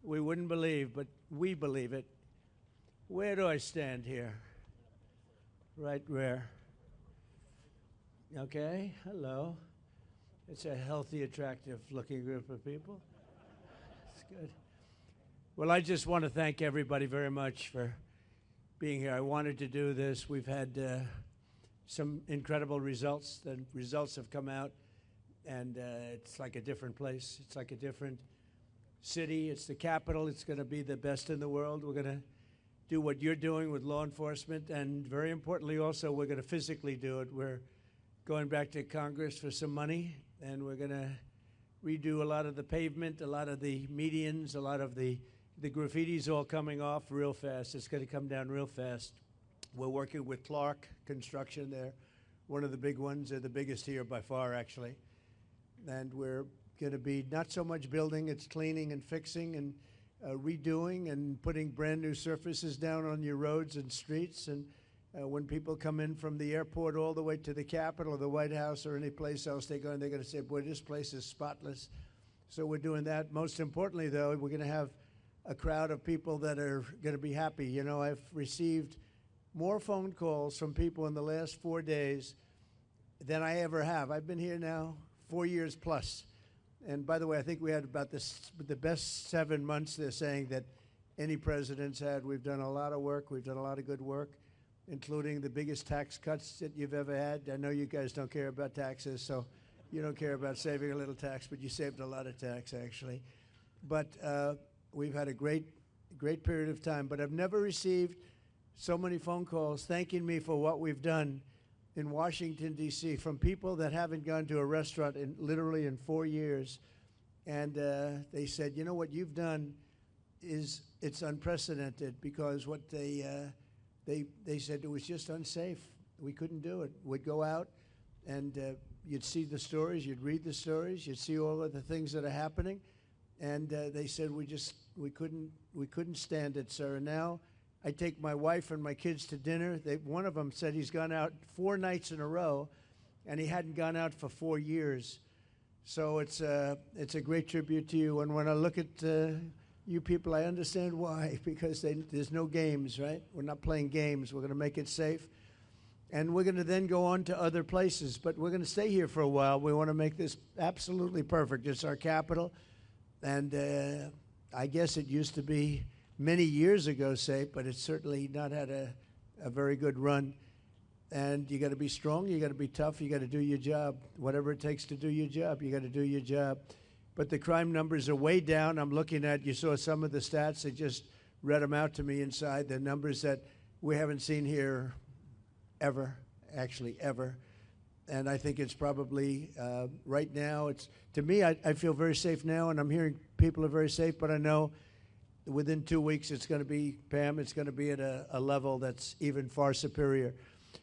we wouldn't believe, but we believe it. Where do I stand here? Right where? Okay, hello. It's a healthy, attractive-looking group of people. It's good. Well, I just want to thank everybody very much for being here. I wanted to do this. We've had some incredible results. The results have come out, and it's like a different place. It's like a different city. It's the capital. It's going to be the best in the world. We're going to do what you're doing with law enforcement, and very importantly also, we're going to physically do it. We're going back to Congress for some money, and we're going to redo a lot of the pavement, a lot of the medians, a lot of the graffiti's all coming off real fast. It's going to come down real fast. We're working with Clark Construction. They're one of the big ones. They're the biggest here by far, actually. And we're going to be not so much building, it's cleaning and fixing and redoing and putting brand new surfaces down on your roads and streets. And when people come in from the airport all the way to the Capitol or the White House or any place else they go, and they're going to say, boy, this place is spotless. So we're doing that. Most importantly, though, we're going to have a crowd of people that are going to be happy. You know, I've received more phone calls from people in the last 4 days than I ever have. I've been here now 4 years plus. And by the way, I think we had about the best 7 months, they're saying, that any president's had. We've done a lot of work. We've done a lot of good work, including the biggest tax cuts that you've ever had. I know you guys don't care about taxes, so you don't care about saving a little tax, but you saved a lot of tax, actually. But we've had a great period of time. But I've never received so many phone calls thanking me for what we've done in Washington, D.C., from people that haven't gone to a restaurant literally in 4 years. And they said, you know, what you've done it's unprecedented, because what they said it was just unsafe. We couldn't do it. We'd go out and you'd see the stories, you'd read the stories, you'd see all of the things that are happening. And they said we couldn't stand it, sir. And now I take my wife and my kids to dinner. One of them said he's gone out 4 nights in a row, and he hadn't gone out for 4 years. So it's a great tribute to you. And when I look at you people, I understand why, because there's no games, right? We're not playing games. We're going to make it safe. And we're going to then go on to other places. But we're going to stay here for a while. We want to make this absolutely perfect. It's our capital. And I guess it used to be many years ago safe, but it's certainly not had a very good run. And you got to be strong, you got to be tough, you got to do your job. Whatever it takes to do your job, you got to do your job. But the crime numbers are way down. I'm looking at, you saw some of the stats, they just read them out to me inside, the numbers that we haven't seen here ever, actually ever. And I think it's probably, right now, to me, I feel very safe now, and I'm hearing people are very safe, but I know within 2 weeks it's going to be, Pam, it's going to be at a level that's even far superior.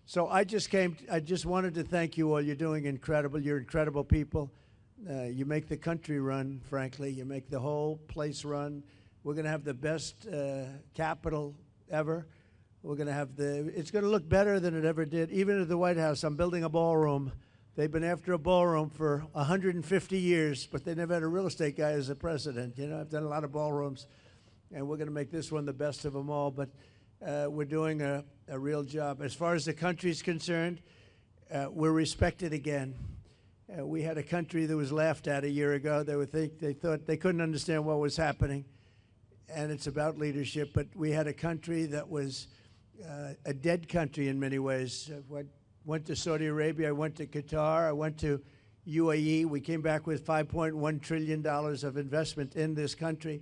So I just wanted to thank you all. You're doing incredible. You're incredible people. You make the country run, frankly. You make the whole place run. We're going to have the best Capitol ever. We're going to have it's going to look better than it ever did. Even at the White House, I'm building a ballroom. They've been after a ballroom for 150 years, but they never had a real estate guy as a president. You know, I've done a lot of ballrooms, and we're going to make this one the best of them all. But we're doing a real job. As far as the country's concerned, we're respected again. We had a country that was laughed at a year ago. They thought they couldn't understand what was happening, and it's about leadership. But we had a country that was a dead country in many ways. I went to Saudi Arabia, I went to Qatar, I went to UAE. We came back with $5.1 trillion of investment in this country,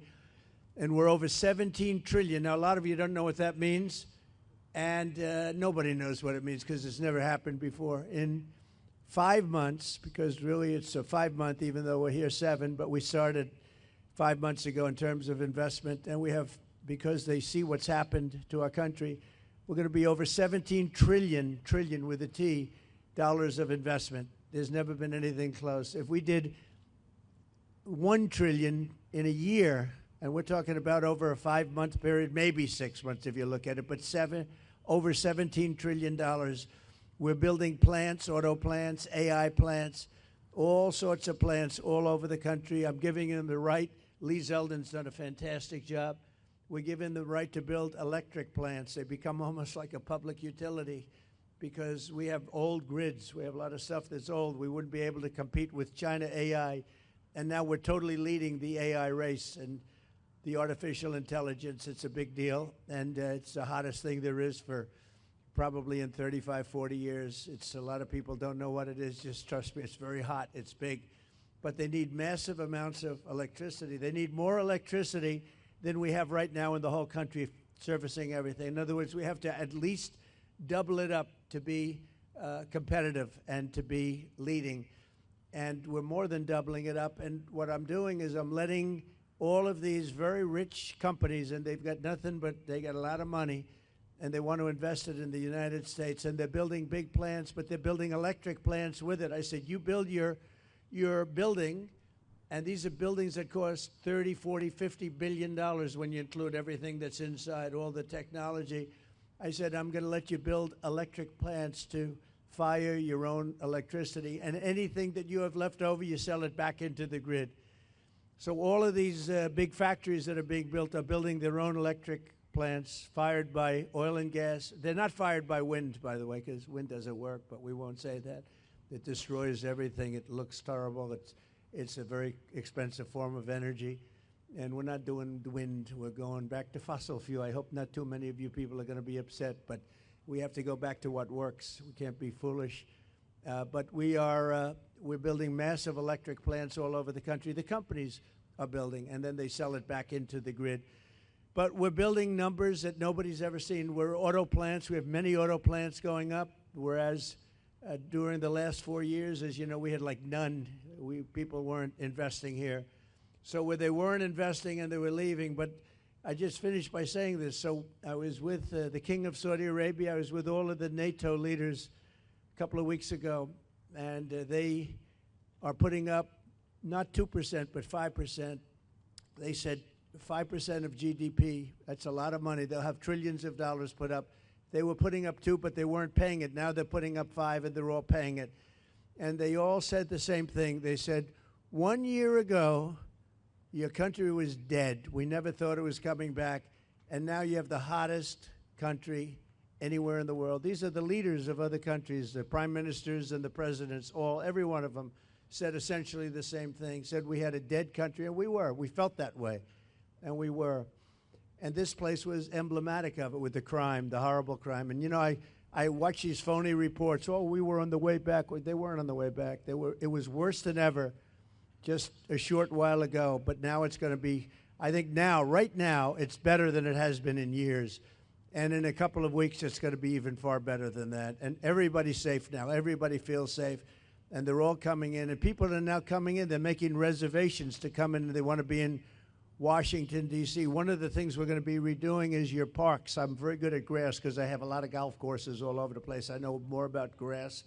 and we're over 17 trillion. Now, a lot of you don't know what that means, and nobody knows what it means because it's never happened before. In 5 months, because really it's a 5-month, even though we're here 7, but we started 5 months ago in terms of investment, and we have, because they see what's happened to our country, we're going to be over 17 trillion with a T, dollars of investment. There's never been anything close. If we did 1 trillion in a year, and we're talking about over a 5-month period, maybe 6 months if you look at it, but over $17 trillion. We're building plants, auto plants, AI plants, all sorts of plants all over the country. I'm giving them the right Lee Zeldin's done a fantastic job. We give him the right to build electric plants. They become almost like a public utility because we have old grids. We have a lot of stuff that's old. We wouldn't be able to compete with China AI. And now we're totally leading the AI race and the artificial intelligence. It's a big deal. And it's the hottest thing there is for probably in 35, 40 years. It's a lot of people don't know what it is. Just trust me, it's very hot. It's big. But they need massive amounts of electricity. They need more electricity than we have right now in the whole country servicing everything. In other words, we have to at least double it up to be competitive and to be leading. And we're more than doubling it up. And what I'm doing is I'm letting all of these very rich companies, and they've got nothing but they got a lot of money, and they want to invest it in the United States, and they're building big plants, but they're building electric plants with it. I said, you build your building, and these are buildings that cost $30, $40, $50 billion when you include everything that's inside, all the technology. I said, I'm going to let you build electric plants to fire your own electricity, and anything that you have left over, you sell it back into the grid. So all of these big factories that are being built are building their own electric plants fired by oil and gas. They're not fired by wind, by the way, because wind doesn't work, but we won't say that. It destroys everything. It looks terrible. It's a very expensive form of energy. And we're not doing wind. We're going back to fossil fuel. I hope not too many of you people are going to be upset, but we have to go back to what works. We can't be foolish. But we're building massive electric plants all over the country. The companies are building, and then they sell it back into the grid. But we're building numbers that nobody's ever seen. We're auto plants. We have many auto plants going up, whereas during the last 4 years, as you know, we had like none. People weren't investing here. So where they weren't investing and they were leaving, but I just finished by saying this. So I was with the King of Saudi Arabia. I was with all of the NATO leaders a couple of weeks ago, and they are putting up not 2%, but 5%. They said 5% of GDP, that's a lot of money. They'll have trillions of dollars put up. They were putting up 2, but they weren't paying it. Now they're putting up 5, and they're all paying it. And they all said the same thing. They said, 1 year ago, your country was dead. We never thought it was coming back. And now you have the hottest country anywhere in the world. These are the leaders of other countries, the prime ministers and the presidents, every one of them said essentially the same thing, said we had a dead country, and we were. We felt that way, and we were. And this place was emblematic of it with the crime, the horrible crime. And, you know, I watch these phony reports. Oh, we were on the way back. They weren't on the way back. It was worse than ever just a short while ago, but now it's going to be, I think now, right now, it's better than it has been in years. And in a couple of weeks, it's going to be even far better than that. And everybody's safe now. Everybody feels safe. And they're all coming in. And people are now coming in. They're making reservations to come in. And they want to be in Washington, D.C. One of the things we're going to be redoing is your parks. I'm very good at grass because I have a lot of golf courses all over the place. I know more about grass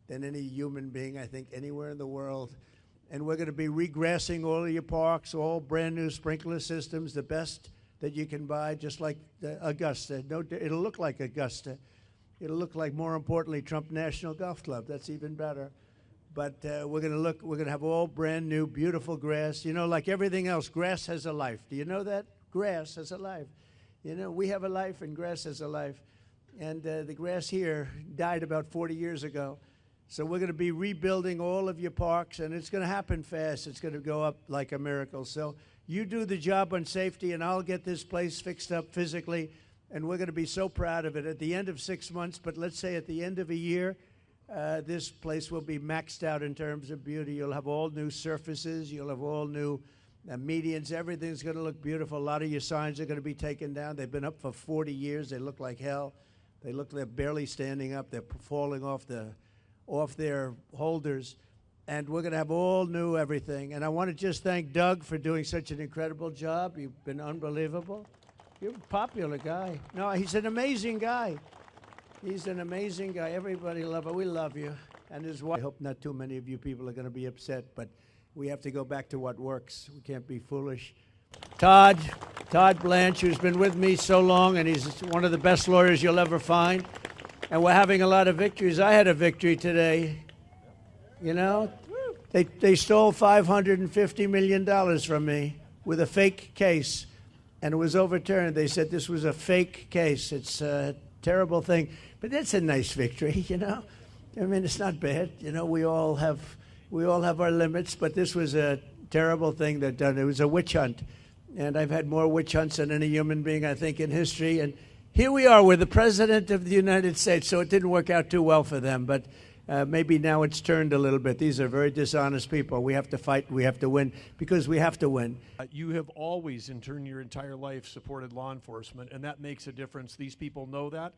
than any human being, I think, anywhere in the world. And we're going to be regrassing all of your parks, all brand new sprinkler systems, the best that you can buy, just like Augusta. No, it'll look like Augusta. It'll look like, more importantly, Trump National Golf Club. That's even better. But we're going to have all brand new, beautiful grass. You know, like everything else, grass has a life. Do you know that? Grass has a life. You know, we have a life and grass has a life. And the grass here died about 40 years ago. So we're going to be rebuilding all of your parks, and it's going to happen fast. It's going to go up like a miracle. So you do the job on safety, and I'll get this place fixed up physically, and we're going to be so proud of it at the end of 6 months. But let's say at the end of a year, this place will be maxed out in terms of beauty. You'll have all new surfaces. You'll have all new medians. Everything's going to look beautiful. A lot of your signs are going to be taken down. They've been up for 40 years. They look like hell. They're barely standing up. They're falling off their holders. And we're going to have all new everything. And I want to just thank Doug for doing such an incredible job. You've been unbelievable. You're a popular guy. No, he's an amazing guy. He's an amazing guy. Everybody loves him. We love you. And his wife. I hope not too many of you people are going to be upset, but we have to go back to what works. We can't be foolish. Todd Blanche, who's been with me so long, and he's one of the best lawyers you'll ever find. And we're having a lot of victories. I had a victory today. You know, they stole $550 million from me. with a fake case, and it was overturned. They said this was a fake case. It's a terrible thing. But that's a nice victory, you know? I mean, it's not bad. You know, we all have our limits, but this was a terrible thing that done. It was a witch hunt. And I've had more witch hunts than any human being, I think, in history. And here we are with the President of the United States, so it didn't work out too well for them. But maybe now it's turned a little bit. These are very dishonest people. We have to fight. We have to win because we have to win. You have always, in turn, your entire life, supported law enforcement, and that makes a difference. These people know that.